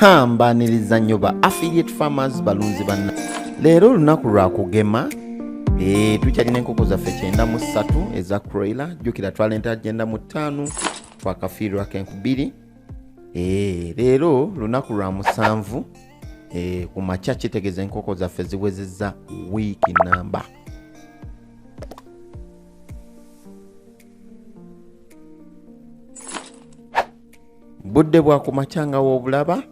Mbaniriza nnyo ba affiliate farmers balunzi banna. Leero lunaku lwa kugema. Tukyalina enkoko zaffe 93 eza Kroilers. Jjukira twalenta agenda mu 5 twakafiirwako enkubiri. Leero lunaku lwa 7 ku makya kitegeeza enkoko zaffe ziwezezza wiiki namba. Budde bwa ku makya nga w'obulaba.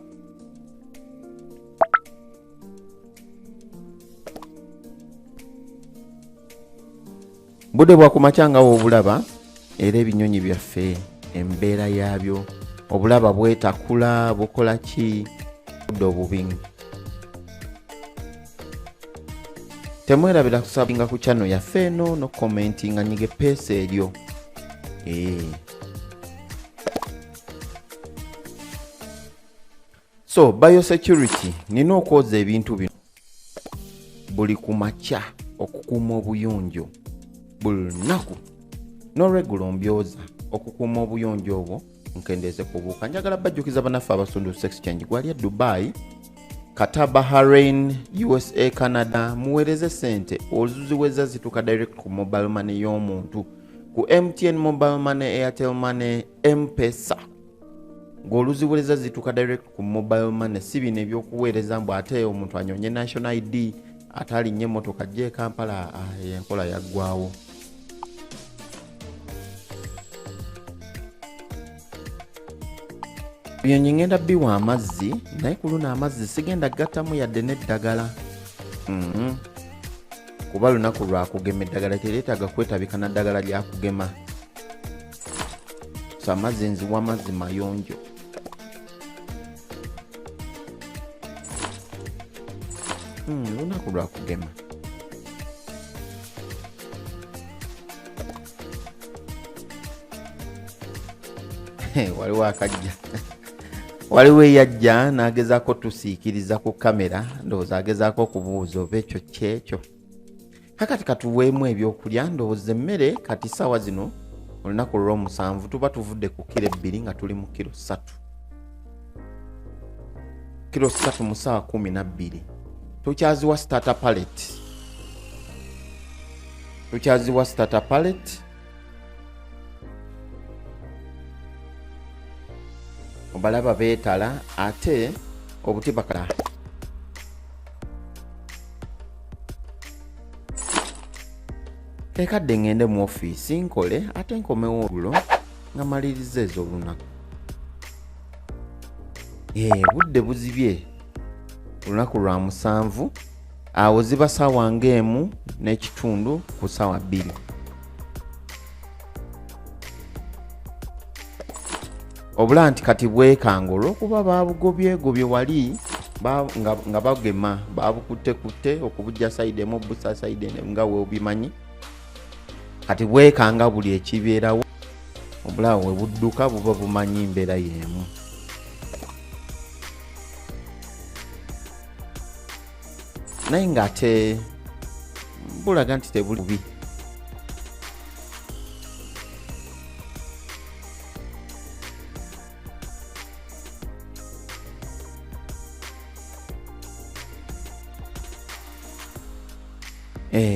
Budde bwa ku makya nga w'obulaba era ebinyonyi byaffe embeera yaabyo obulaba bwetakula bukola ki budde obubingi. Temwerabira kusabinga ku channel yaffe eno no commentinga nyige peesa eryo. So biosecurity nina okwoza ebintu bino buli ku makya okukuuma obuyonjo buli lunaku no regular mbyoza okukuuma obuyonjo obwo nkendeeze kubuuka. Njagala bajjukiza banaffe abasunduusa exchange gwali Dubai, Qatar, Bahrain, USA, Canada. Muweereze sente oziweza zituka direct ku mobile money y'omuntu ku MTN mobile money, Airtel money, M-Pesa. Ng'oluziweereza zituka direct ku mobile money si bino ebyokuweereza mbu ate omuntu anyonye national ID atalinnye emmotoka ajje Kampala. Enkola yaggwawo. Ebyonyi ngenda biwa amazzi naye ku luno amazzi sigenda gattamu yadde n'eddagala. Kuba lunaku lwa kugema eddagala tereetaaga kwetabika na ddagala lya kugema. So amazzi nziwa amazzi mayonjo. Lunaku lwa kugema. Waliwo akajja. Waliwo eyajja n'agezaako tusiikiriza ku kamera ndowooza agezaako okubuuza oba ekyo kyekyo. Kakati katuweemu ebyokulya ndowooza emmere kati ssaawa zino olunaku olw'omusanvu tuba tuvudde ku kilo 2 nga tuli mu kilo 3. Kilo 3 mu ssaawa 12. Tukyaziwa starter pallet. Tukyaziwa starter pallet. Obalaba beetala ate obuti bakala. Ekadde ngende mu ofiisi nkole ate nkomewo olwo nga maliriza ez'olunaku. Budde buzibye olunaku lwa 7 awo ziba ssaawa ng'emu n'ekitundu ku ssaawa 2. Obula nti kati bwekanga olw'okuba baabugobye wali nga bagema babukutte okubujja sayidi emu busa sayidi nga weobimanyi. Kati bwekanga buli ekibeerawo obula we budduka buba bumanyi mbeera y'emu. Naye ng'ate bulaga nti tebuli bubi.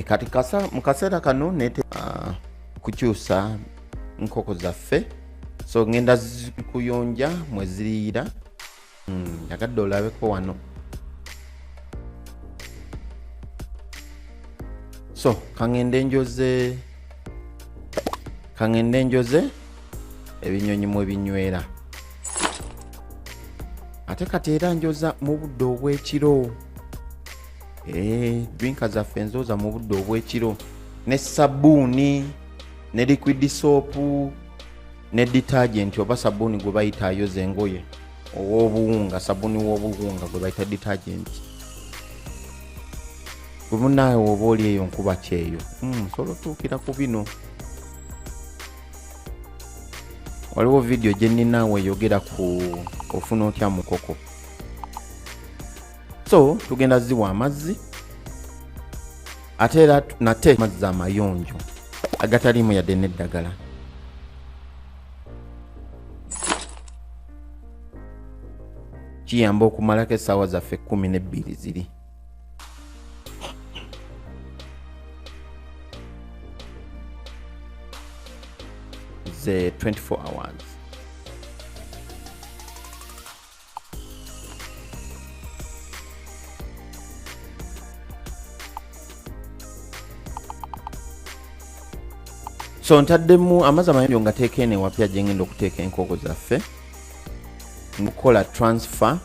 Kati mu kaseera kano nete kukyusa nkoko zaffe. So ngenda kuyonja mwe ziriira. Yagadde olabeko wano. So kangende njoze ebinyonyi mwe binywera. Ate kati era njoza mu budde obw'ekiro. Drinka zaffe nzoza mu budde obw'ekiro ne sabbuuni ne liquid soap ne detergent oba sabbuuni gwe bayita ayoza engoye ow'obuwunga, sabbuuni w'obuwunga gwe bayita detergent. Gwe munaawe oba oli eyo nkuba kyeyo solo tuukira ku bino. Waliwo video gye nninawe eyogera ku ofuna otya mukoko. So tugenda ziwa amazzi ate era nate amazzi amayonjo agatalimu yadde n'eddagala. kiyamba okumalako essaawa zaffe 12 ziri. Ze 24 hours. So ntaddemu amazzi amayonjo nga teeka eno ewapya gye ngenda okuteeka enkoko zaffe. Nkukola transfer.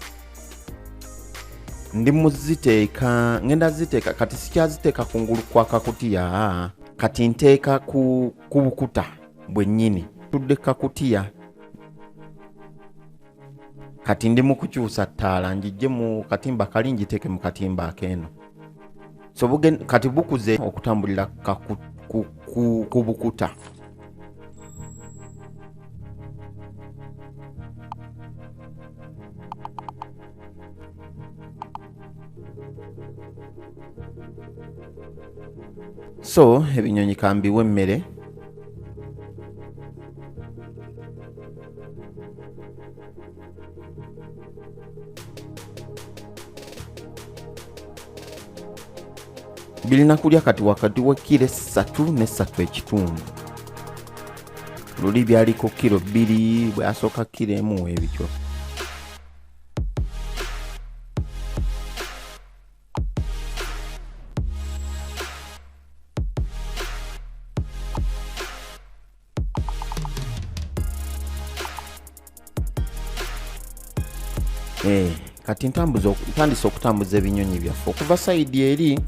Ndi muziteeka, ngenda ziteeka kati sikyaziteeka kungulu kwa kakutiya, kati nteeka ku bukuta bwennyini. Tudde kakutiya. Kati ndi mu kukyusa ttaala njijje mu katimba kali njiteeke mu katimba akeeno. So kati bukuze okutambulira ku bukuta. So ebinyonyi kambiwe emmere. Bilina kulya kati wakati wa kilo 3 ne 3 ekitundu. Luli byaliko kilo 2 bwe asooka kilo 1 ebityo. Kati ntandise okutambuza ebinyonyi byaffe okuva sayidi eri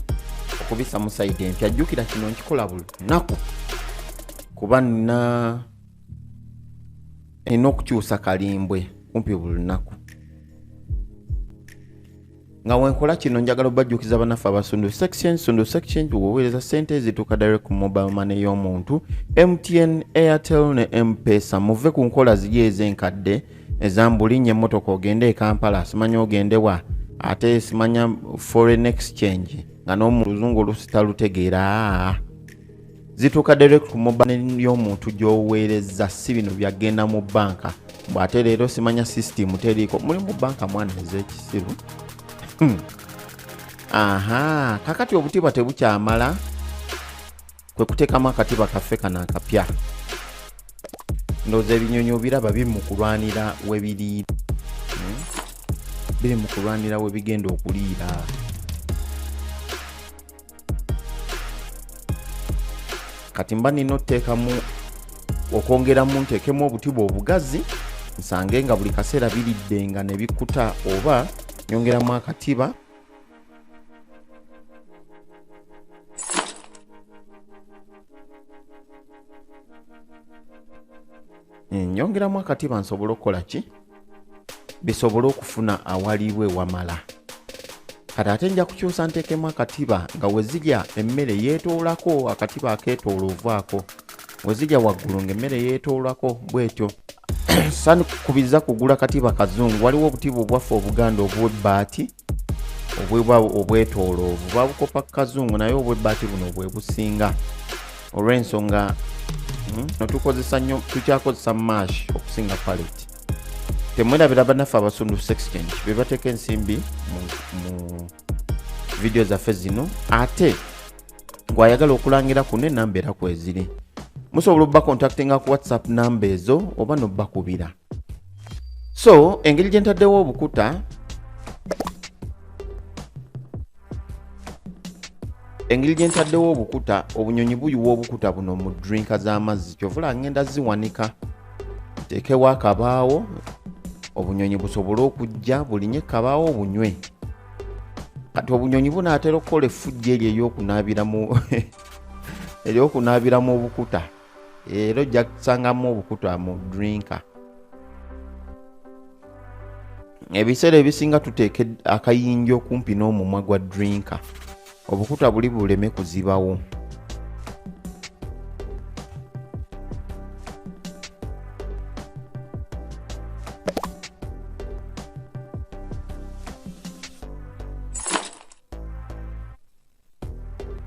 okubisa mu sayidi empya. Jjukira kino nkikola buli lunaku kuba nina okukyusa kalimbwe kumpi buli lunaku. Nga wenkola kino njagala obajjukiza bannaffe abasundu section tuweweereza ssente ezituuka direct ku mobile money y'omuntu, MTN, Airtel ne M-Pesa. Muve ku nkola ziri ez'enkadde ezambulinnya emmotoka ogende e Kampala simanya ogende wa ate simanya foreign exchange nga n'omuluzungu olusi talutegeera. Zituuka direct ku mobile y'omuntu gy'oweereza, si bino byagenda mu banka bw'ate leero simanya system teriiko. Muli mu banka mwana ez'ekisiru. Kakati obutiba tebukyamala kwe kuteekamu akatiba kaffe kano akapya. Ndowooza ebinyonyi obiraba biri mu kulwanira we biriira. Biri mu kulwanira we bigenda okuliira. Kati mba nina oteekamu okwongeramu nteekemu obutiba obugazi nsange nga buli kaseera biridde nga ne bikuta, oba nyongeramu akatiba nyongeramu akatiba nsobole okukola ki? Bisobole okufuna awaliwe wamala. Kati ate nja kukyusa nteekemu akatiba nga wezirya emmere yeetoolako akatiba akeetooloovaako. Wezirya waggulu ng'emmere yeetoolako bwetyo. Sani kubiza kugula katiba kazungu. Waliwo obutiba obwaffe Obuganda obw'ebbaati obwetooloovu babukopa kazungu, naye obw'ebbaati buno bwe businga. Olw'ensonga tukozesa nnyo, tukyakozesa mash okusinga pallet. Temwerabira bannaffe abasundu exchange be bateeka ensimbi mu video zaffe zino. Ate gwayagala okulangira kuno enamba era kweziri. Musobola obba contactinga ku WhatsApp namba ezo oba n'obbakubira. So engeri gye ntaddewo obukuta, obunyonyi buyiwa obukuta buno mu drinka z'amazzi. Kyovula ngenda ziwanika teekewo akabaawo obunyonyi busobole okujja bulinye kabaawo bunywe. Kati obunyonyi bunaatera okukola effujja eryo ery'okunaabiramu obukuta. Era ojja kusangamu obukuta mu drinka. Ebiseera ebisinga tuteeka akayinjo kumpi n'omumwa gwa drinka, obukuta buli buleme kuzibawo.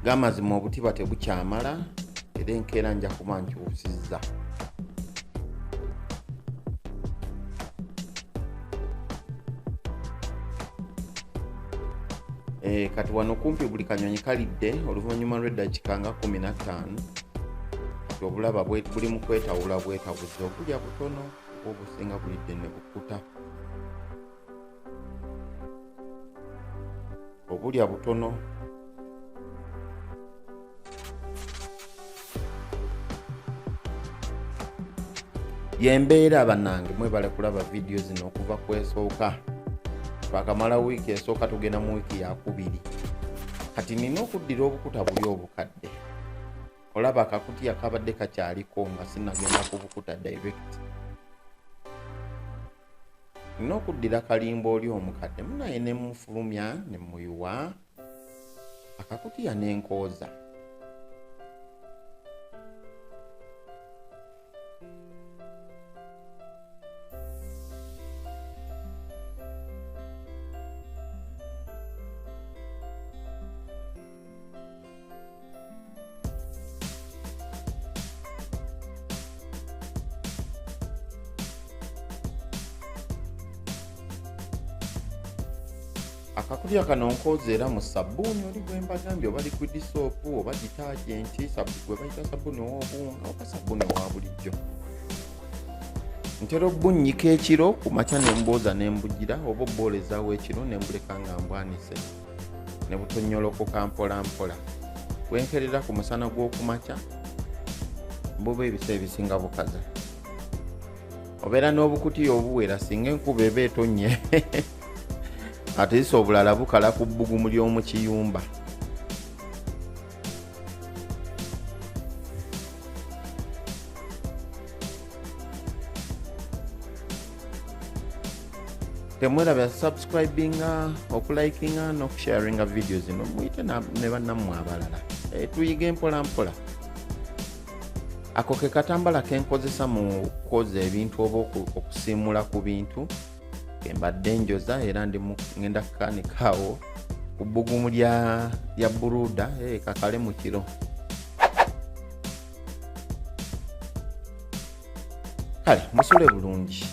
Gamazima obutiba tebukyamala era enkeera nja kuba nkyusizza. Kati wano kumpi buli kanyonyi kalidde oluvannyuma lw'eddakiika nga 15 kati obulaba buli mu kwetawula bwetabuzi okulya butono obusinga bulidde ne bukkuta obulya butono yembeera bannange mwebale kulaba vidiyo zino okuva kwesooka twakamala wiiki esooka tugenda mu wiiki yakubiri kati nina okuddira obukuta buli obukadde olaba akakutiya kabadde kakyaliko nga sinagenda ku bukuta direct nina okuddira kalimba oli omukadde munaye ne mufulumya ne muyuwa akakutiya n'enkooza akakutiya kano nkooza era mu sabbuuni oli gwe mbagambye oba liquid soap oba detergent gwe bayita sabbuuni ow'obuwunga oba sabbuuni owa bulijjo ntera obbunnyika ekiro ku makya ne mbooza ne mbugira oba obboolezaawo ekiro ne mbuleka nga mbwanise ne butonnyolokoka mpola mpola bwenkerera ku musana gw'oku makya buba ebiseera ebisinga bukaza obeera n'obukutiya obuwera singa enkuba eba etonnye ate isi obulala bukala ku bbugumu ly'omu kiyumba temwerabya subscribinga okulikinga n'okusharinga vidiyo zino muyite ne bannammwe abalala tuyiga mpola mpola ako ke katambala kenkozesa mu kwoza ebintu oba okusiimula ku bintu kembadde njoza era ngenda kukanikaawo ku bbugumu lya buruuda kakale mu kiro kale musule bulungi